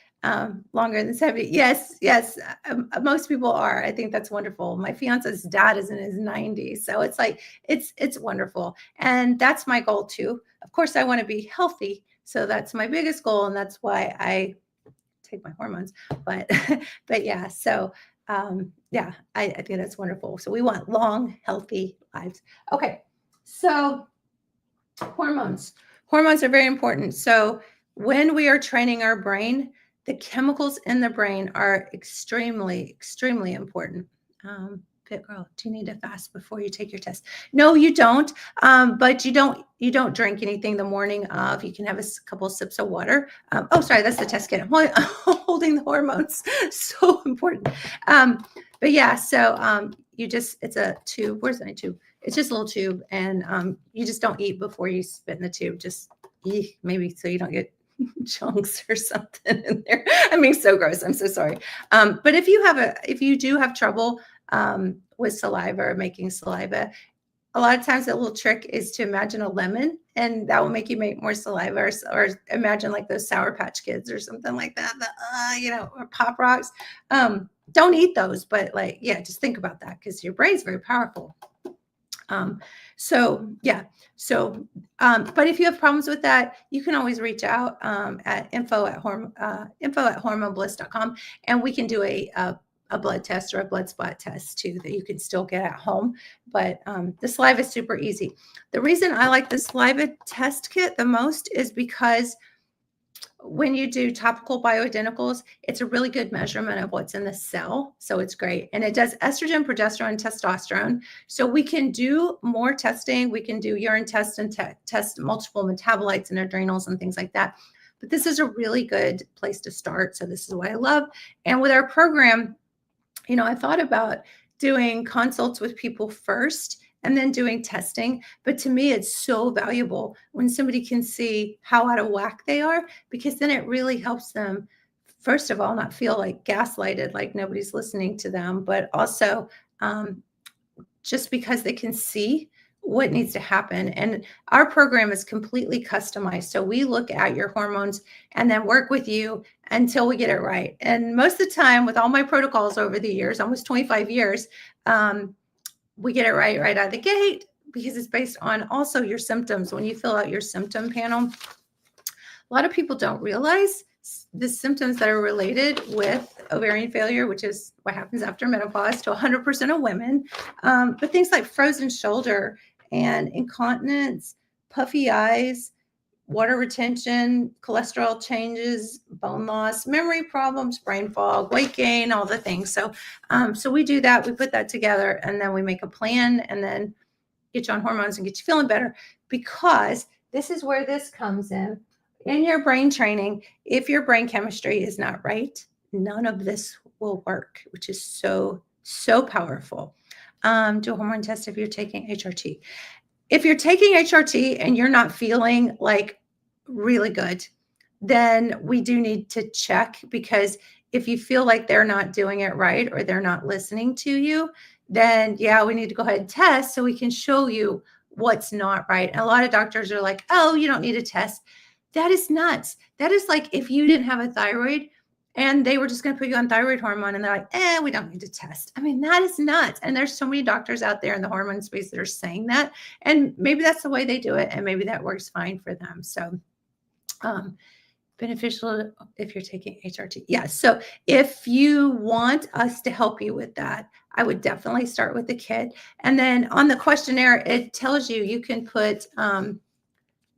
Longer than 70. Yes, yes. Most people are. I think that's wonderful. My fiance's dad is in his 90s. So it's like, it's wonderful. And that's my goal too. Of course, I want to be healthy. So that's my biggest goal. And that's why I take my hormones. But, but yeah, so yeah, I think that's wonderful. So we want long, healthy lives. Okay. So hormones. Hormones are very important. So when we are training our brain, the chemicals in the brain are extremely, extremely important. Fit girl, do you need to fast before you take your test? No, you don't. But you don't drink anything the morning of. You can have a couple sips of water. Oh, sorry, that's the test kit. I'm holding the hormones. So important. But yeah, so it's a tube. Where's my tube? It's just a little tube, and you just don't eat before you spit in the tube. Just maybe so you don't get chunks or something in there. I mean, so gross. I'm so sorry. But if you do have trouble with saliva or making saliva, a lot of times a little trick is to imagine a lemon, and that will make you make more saliva, or imagine like those Sour Patch Kids or something like that, or Pop Rocks. Don't eat those, but just think about that because your brain's very powerful. So yeah. So, but if you have problems with that, you can always reach out at info@hormonebliss.com, and we can do a blood test or a blood spot test too that you can still get at home. But the saliva is super easy. The reason I like the saliva test kit the most is because when you do topical bioidenticals, it's a really good measurement of what's in the cell. So it's great. And it does estrogen, progesterone, and testosterone. So we can do more testing. We can do urine tests and test multiple metabolites and adrenals and things like that. But this is a really good place to start. So this is what I love. And with our program, I thought about doing consults with people first and then doing testing. But to me, it's so valuable when somebody can see how out of whack they are, because then it really helps them, first of all, not feel like gaslighted, like nobody's listening to them, but also just because they can see what needs to happen. And our program is completely customized. So we look at your hormones and then work with you until we get it right. And most of the time, with all my protocols over the years, almost 25 years, we get it right out of the gate, because it's based on also your symptoms. When you fill out your symptom panel, a lot of people don't realize the symptoms that are related with ovarian failure, which is what happens after menopause to 100% of women. But things like frozen shoulder and incontinence, puffy eyes, water retention, cholesterol changes, bone loss, memory problems, brain fog, weight gain, all the things. So we do that. We put that together, and then we make a plan, and then get you on hormones and get you feeling better. Because this is where this comes in your brain training. If your brain chemistry is not right, none of this will work, which is so, so powerful. Do a hormone test if you're taking HRT. If you're taking HRT and you're not feeling like really good, then we do need to check, because if you feel like they're not doing it right or they're not listening to you, then yeah, we need to go ahead and test so we can show you what's not right. And a lot of doctors are like, oh, you don't need a test. That is nuts. That is like if you didn't have a thyroid and they were just going to put you on thyroid hormone, and they're like, we don't need to test. I mean, that is nuts. And there's so many doctors out there in the hormone space that are saying that, and maybe that's the way they do it, and maybe that works fine for them. So beneficial if you're taking HRT. Yeah. So if you want us to help you with that, I would definitely start with the kit. And then on the questionnaire, it tells you can put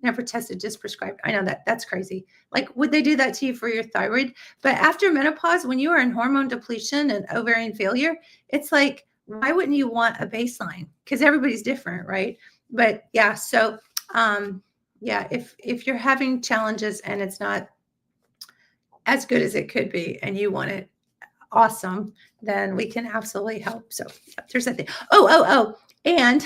never tested, just prescribed. I know that's crazy. Like, would they do that to you for your thyroid? But after menopause, when you are in hormone depletion and ovarian failure, it's like, why wouldn't you want a baseline? Because everybody's different, right? But yeah, so yeah, if you're having challenges and it's not as good as it could be and you want it awesome, then we can absolutely help. So yeah, there's that thing. Oh. And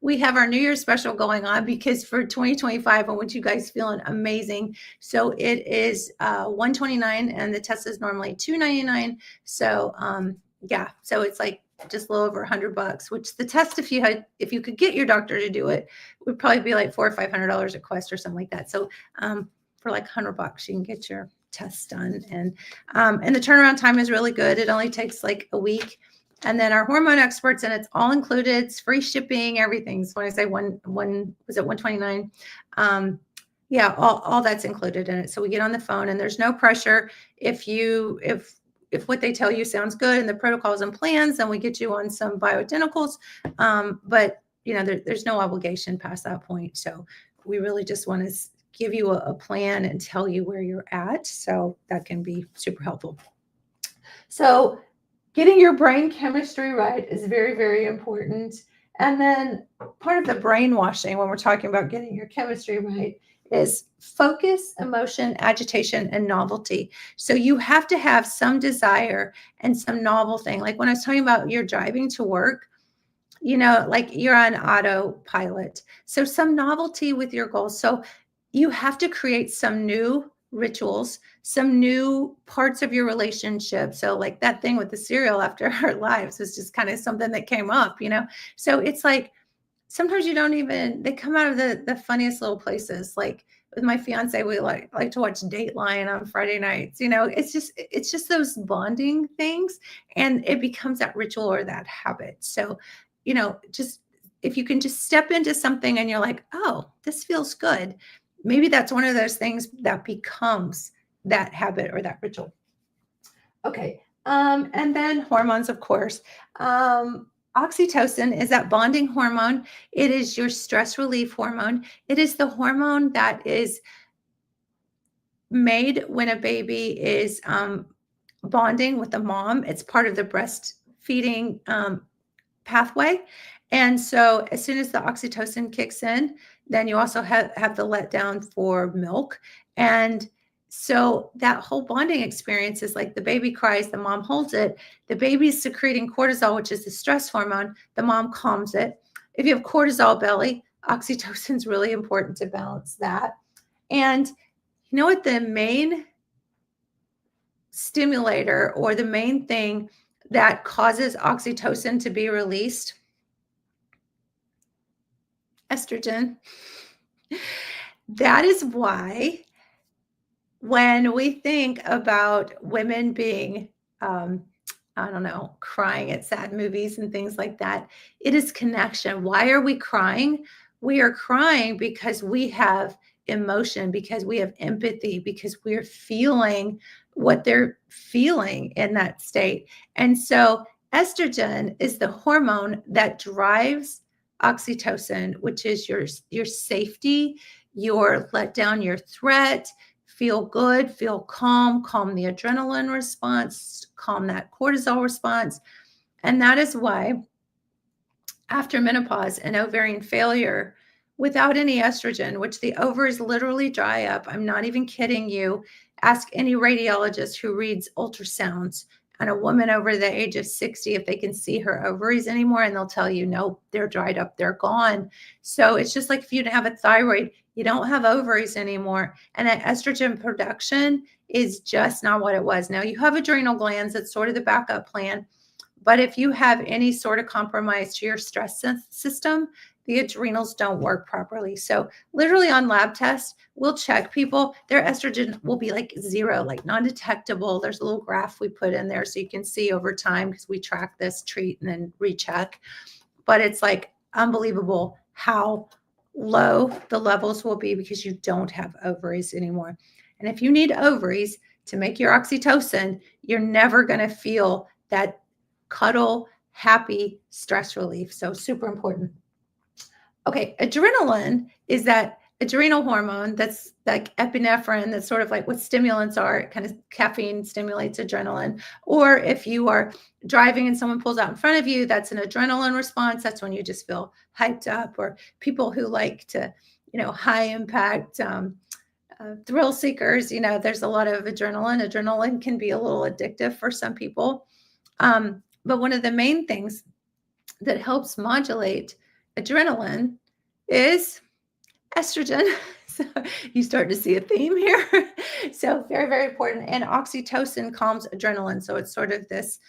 we have our New Year's special going on, because for 2025, I want you guys feeling amazing. So it is $129, and the test is normally $299. So yeah, so it's like just a little over $100, which the test, if you could get your doctor to do it, would probably be like $400 or $500 at Quest or something like that. So for like $100, you can get your test done, and the turnaround time is really good. It only takes like a week. And then our hormone experts, and it's all included. It's free shipping, everything. So when I say one was it 129? Yeah, all that's included in it. So we get on the phone, and there's no pressure. If what they tell you sounds good and the protocols and plans, then we get you on some bioidenticals. But there's no obligation past that point. So we really just want to give you a plan and tell you where you're at. So that can be super helpful. So getting your brain chemistry right is very, very important. And then part of the brainwashing when we're talking about getting your chemistry right is focus, emotion, agitation, and novelty. So you have to have some desire and some novel thing. Like when I was talking about you're driving to work, like you're on autopilot. So some novelty with your goals. So you have to create some new rituals, some new parts of your relationship. So like that thing with the cereal after our lives was just kind of something that came up, So it's like, sometimes they come out of the funniest little places. Like with my fiance, we like to watch Dateline on Friday nights. It's just those bonding things, and it becomes that ritual or that habit. So, just if you can just step into something and you're like, oh, this feels good. Maybe that's one of those things that becomes that habit or that ritual. Okay. And then hormones, of course. Oxytocin is that bonding hormone. It is your stress relief hormone. It is the hormone that is made when a baby is bonding with the mom. It's part of the breastfeeding pathway. And so as soon as the oxytocin kicks in, then you also have the letdown for milk. And so that whole bonding experience is like the baby cries, the mom holds it, the baby's secreting cortisol, which is the stress hormone, the mom calms it. If you have cortisol belly, oxytocin is really important to balance that. And you know what the main stimulator or the main thing that causes oxytocin to be released? Estrogen. That is why when we think about women being, crying at sad movies and things like that, it is connection. Why are we crying? We are crying because we have emotion, because we have empathy, because we're feeling what they're feeling in that state. And so estrogen is the hormone that drives oxytocin, which is your safety, your let down your threat, feel good, feel calm the adrenaline response, calm that cortisol response. And that is why after menopause and ovarian failure, without any estrogen, which the ovaries literally dry up, I'm not even kidding you. Ask any radiologist who reads ultrasounds on a woman over the age of 60 if they can see her ovaries anymore, and they'll tell you, no, they're dried up, they're gone. So it's just like if you have a thyroid, you don't have ovaries anymore. And that estrogen production is just not what it was. Now you have adrenal glands, that's sort of the backup plan. But if you have any sort of compromise to your stress system, the adrenals don't work properly. So literally on lab tests, we'll check people, their estrogen will be like zero, like non-detectable. There's a little graph we put in there so you can see over time, because we track this, treat, and then recheck. But it's like unbelievable how low the levels will be because you don't have ovaries anymore. And if you need ovaries to make your oxytocin, you're never going to feel that cuddle, happy stress relief. So super important. Okay, adrenaline is that adrenal hormone that's like epinephrine, that's sort of like what stimulants are. Kind of caffeine stimulates adrenaline. Or if you are driving and someone pulls out in front of you, that's an adrenaline response. That's when you just feel hyped up. Or people who like to, high impact thrill seekers, there's a lot of adrenaline. Adrenaline can be a little addictive for some people. But one of the main things that helps modulate adrenaline is estrogen. So you start to see a theme here. So very, very important. And oxytocin calms adrenaline. So it's sort of this,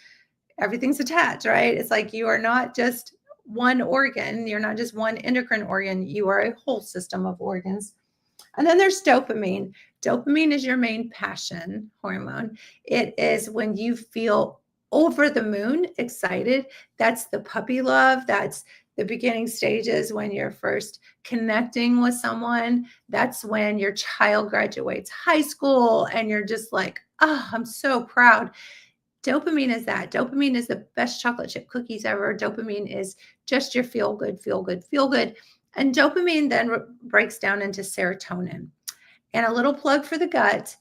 everything's attached, right? It's like you are not just one organ. You're not just one endocrine organ. You are a whole system of organs. And then there's dopamine. Dopamine is your main passion hormone. It is when you feel over the moon excited. That's the puppy love. That's the beginning stages when you're first connecting with someone. That's when your child graduates high school and you're just like, oh, I'm so proud. Dopamine is that. Dopamine is the best chocolate chip cookies ever. Dopamine is just your feel good, feel good, feel good. And dopamine then breaks down into serotonin. And a little plug for the gut,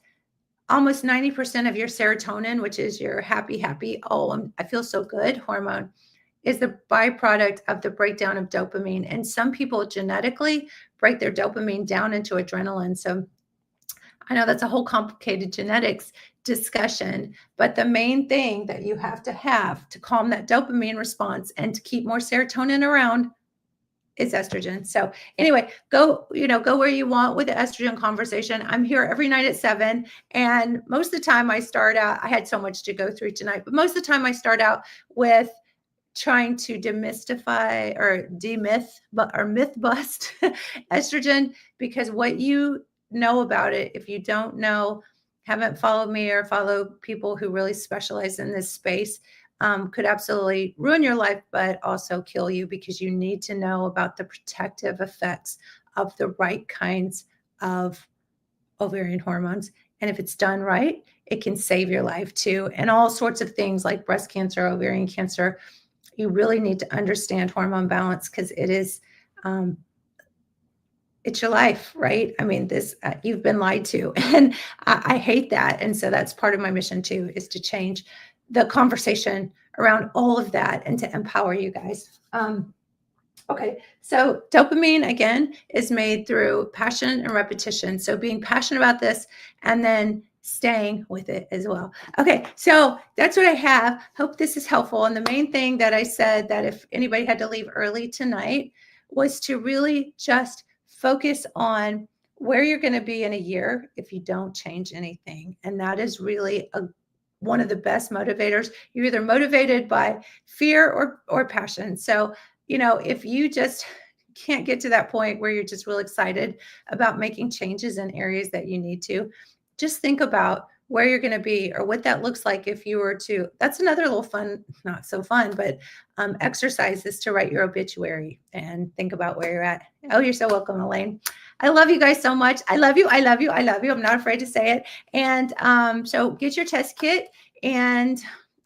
almost 90% of your serotonin, which is your happy, I feel so good hormone, is the byproduct of the breakdown of dopamine. And some people genetically break their dopamine down into adrenaline. So I know that's a whole complicated genetics discussion, but the main thing that you have to calm that dopamine response and to keep more serotonin around is estrogen. So anyway, go where you want with the estrogen conversation. I'm here every night at 7. And most of the time I start out, I had so much to go through tonight, but most of the time I start out with trying to demystify or myth bust estrogen, because what you know about it, if you don't know, haven't followed me or follow people who really specialize in this space, could absolutely ruin your life, but also kill you, because you need to know about the protective effects of the right kinds of ovarian hormones. And if it's done right, it can save your life too. And all sorts of things like breast cancer, ovarian cancer. You really need to understand hormone balance, because it is, it's your life, right? I mean, you've been lied to, and I hate that. And so that's part of my mission too, is to change the conversation around all of that and to empower you guys. Okay, so dopamine, again, is made through passion and repetition. So being passionate about this and then staying with it as well. Okay, so that's what I have. Hope this is helpful. And the main thing that I said, that if anybody had to leave early tonight, was to really just focus on where you're going to be in a year if you don't change anything. And that is really one of the best motivators. You're either motivated by fear or passion. So, if you just can't get to that point where you're just real excited about making changes in areas that you need to, just think about where you're going to be or what that looks like if you were to. That's another little fun, not so fun, but exercise is to write your obituary and think about where you're at. Oh, you're so welcome, Elaine. I love you guys so much. I love you. I love you. I love you. I'm not afraid to say it. And so get your test kit and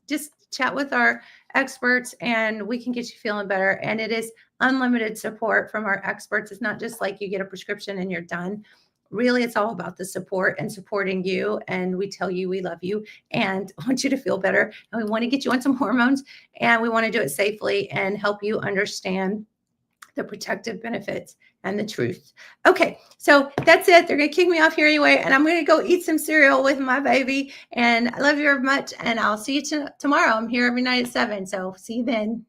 just chat with our experts, and we can get you feeling better. And it is unlimited support from our experts. It's not just like you get a prescription and you're done. Really, it's all about the support and supporting you. And we tell you we love you and want you to feel better. And we want to get you on some hormones, and we want to do it safely and help you understand the protective benefits and the truth. Okay, so that's it. They're going to kick me off here anyway, and I'm going to go eat some cereal with my baby. And I love you very much, and I'll see you tomorrow. I'm here every night at 7, so see you then.